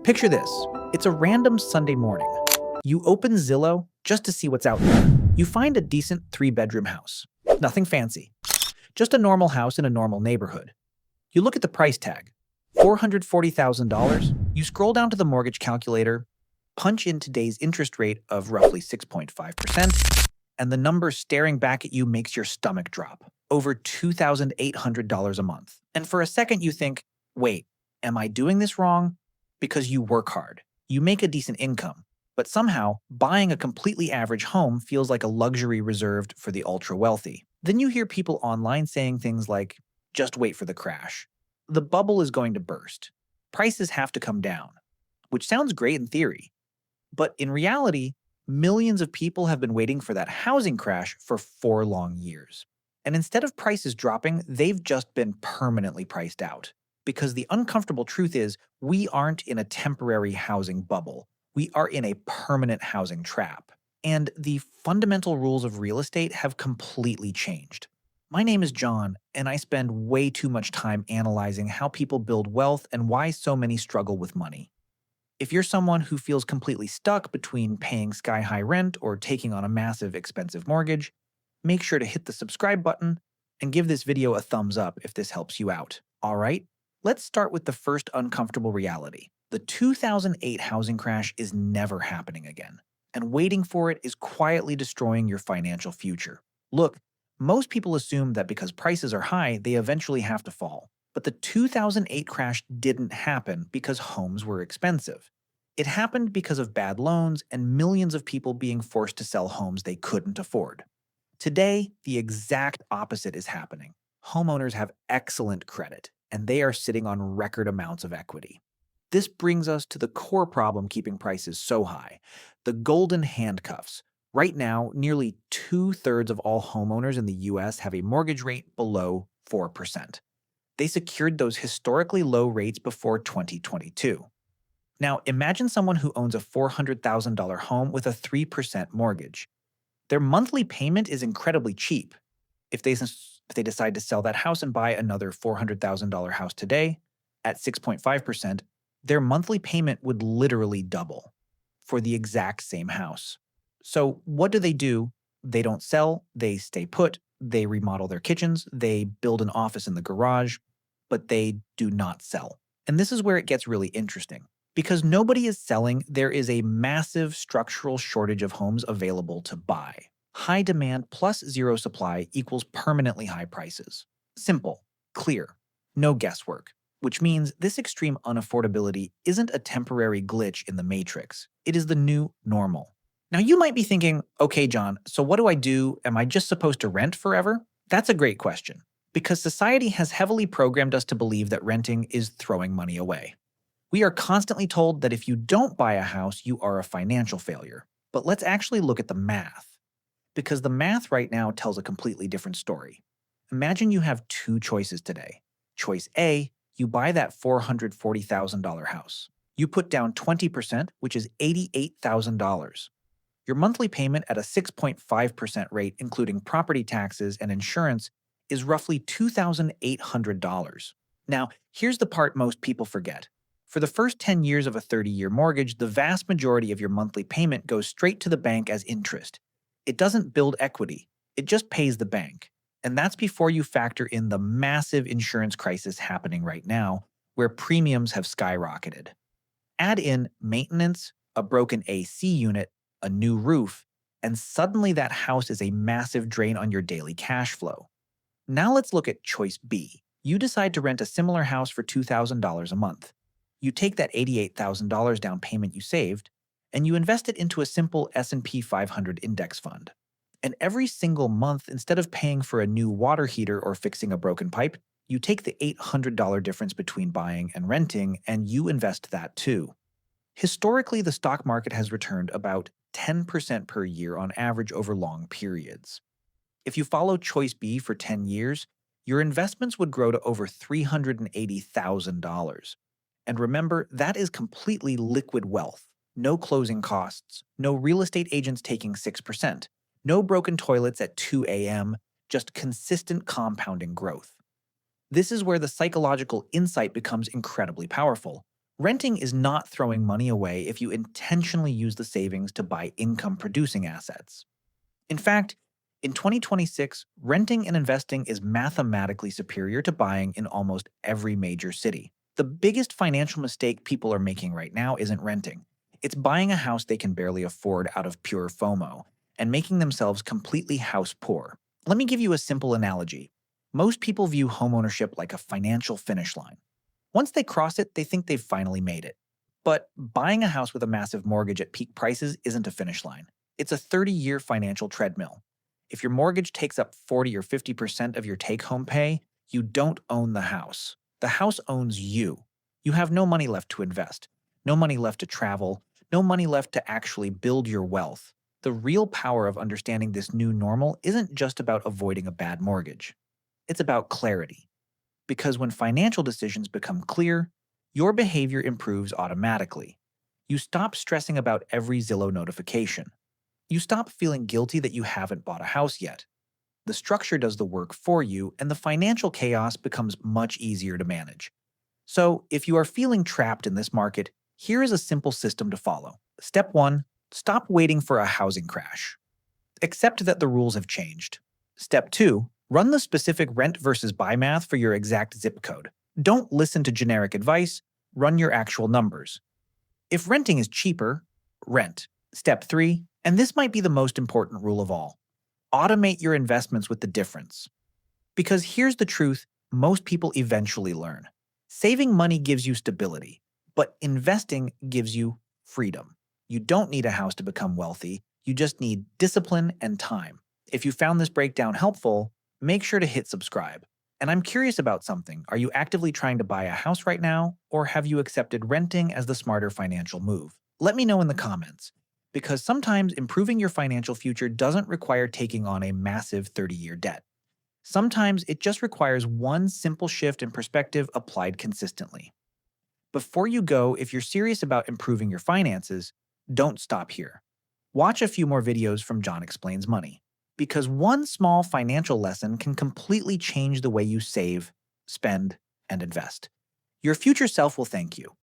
Picture this. It's a random Sunday morning. You open Zillow just to see what's out there. You find a decent three-bedroom house. Nothing fancy. Just a normal house in a normal neighborhood. You look at the price tag. $440,000. You scroll down to the mortgage calculator, punch in today's interest rate of roughly 6.5%, and the number staring back at you makes your stomach drop. Over $2,800 a month. And for a second you think, wait, am I doing this wrong? Because you work hard. You make a decent income. But somehow, buying a completely average home feels like a luxury reserved for the ultra-wealthy. Then you hear people online saying things like, just wait for the crash. The bubble is going to burst. Prices have to come down. Which sounds great in theory. But in reality, millions of people have been waiting for that housing crash for 4 long years. And instead of prices dropping, they've just been permanently priced out. Because the uncomfortable truth is, we aren't in a temporary housing bubble. We are in a permanent housing trap. And the fundamental rules of real estate have completely changed. My name is John, and I spend way too much time analyzing how people build wealth and why so many struggle with money. If you're someone who feels completely stuck between paying sky-high rent or taking on a massive, expensive mortgage, make sure to hit the subscribe button and give this video a thumbs up if this helps you out. All right? Let's start with the first uncomfortable reality. The 2008 housing crash is never happening again, and waiting for it is quietly destroying your financial future. Look, most people assume that because prices are high, they eventually have to fall. But the 2008 crash didn't happen because homes were expensive. It happened because of bad loans and millions of people being forced to sell homes they couldn't afford. Today, the exact opposite is happening. Homeowners have excellent credit, and they are sitting on record amounts of equity. This brings us to the core problem keeping prices so high, the golden handcuffs. Right now, nearly 2/3 of all homeowners in the US have a mortgage rate below 4%. They secured those historically low rates before 2022. Now, imagine someone who owns a $400,000 home with a 3% mortgage. Their monthly payment is incredibly cheap. If they decide to sell that house and buy another $400,000 house today at 6.5%, their monthly payment would literally double for the exact same house. So what do? They don't sell, they stay put, they remodel their kitchens, they build an office in the garage, but they do not sell. And this is where it gets really interesting. Because nobody is selling, there is a massive structural shortage of homes available to buy. High demand plus zero supply equals permanently high prices. Simple, clear, no guesswork. Which means this extreme unaffordability isn't a temporary glitch in the matrix. It is the new normal. Now you might be thinking, okay John, so what do I do? Am I just supposed to rent forever? That's a great question. Because society has heavily programmed us to believe that renting is throwing money away. We are constantly told that if you don't buy a house, you are a financial failure. But let's actually look at the math. Because the math right now tells a completely different story. Imagine you have 2 choices today. Choice A, you buy that $440,000 house. You put down 20%, which is $88,000. Your monthly payment at a 6.5% rate, including property taxes and insurance, is roughly $2,800. Now, here's the part most people forget. For the first 10 years of a 30-year mortgage, the vast majority of your monthly payment goes straight to the bank as interest. It doesn't build equity, it just pays the bank. And that's before you factor in the massive insurance crisis happening right now, where premiums have skyrocketed. Add in maintenance, a broken AC unit, a new roof, and suddenly that house is a massive drain on your daily cash flow. Now let's look at choice B. You decide to rent a similar house for $2,000 a month. You take that $88,000 down payment you saved, and you invest it into a simple S&P 500 index fund. And every single month, instead of paying for a new water heater or fixing a broken pipe, you take the $800 difference between buying and renting and you invest that too. Historically, the stock market has returned about 10% per year on average over long periods. If you follow choice B for 10 years, your investments would grow to over $380,000. And remember, that is completely liquid wealth. No closing costs, no real estate agents taking 6%, no broken toilets at 2 a.m., just consistent compounding growth. This is where the psychological insight becomes incredibly powerful. Renting is not throwing money away if you intentionally use the savings to buy income producing assets. In fact, in 2026, renting and investing is mathematically superior to buying in almost every major city. The biggest financial mistake people are making right now isn't renting. It's buying a house they can barely afford out of pure FOMO and making themselves completely house poor. Let me give you a simple analogy. Most people view homeownership like a financial finish line. Once they cross it, they think they've finally made it. But buying a house with a massive mortgage at peak prices isn't a finish line. It's a 30-year financial treadmill. If your mortgage takes up 40 or 50% of your take-home pay, you don't own the house. The house owns you. You have no money left to invest, no money left to travel, no money left to actually build your wealth. The real power of understanding this new normal isn't just about avoiding a bad mortgage. It's about clarity. Because when financial decisions become clear, your behavior improves automatically. You stop stressing about every Zillow notification. You stop feeling guilty that you haven't bought a house yet. The structure does the work for you, and the financial chaos becomes much easier to manage. So, if you are feeling trapped in this market, here is a simple system to follow. Step 1. Stop waiting for a housing crash. Accept that the rules have changed. Step 2. Run the specific rent versus buy math for your exact zip code. Don't listen to generic advice, run your actual numbers. If renting is cheaper, rent. Step 3. And this might be the most important rule of all. Automate your investments with the difference. Because here's the truth most people eventually learn. Saving money gives you stability, but investing gives you freedom. You don't need a house to become wealthy, you just need discipline and time. If you found this breakdown helpful, make sure to hit subscribe. And I'm curious about something. Are you actively trying to buy a house right now, or have you accepted renting as the smarter financial move? Let me know in the comments. Because sometimes improving your financial future doesn't require taking on a massive 30-year debt. Sometimes it just requires one simple shift in perspective applied consistently. Before you go, if you're serious about improving your finances, don't stop here. Watch a few more videos from John Explains Money. Because one small financial lesson can completely change the way you save, spend, and invest. Your future self will thank you.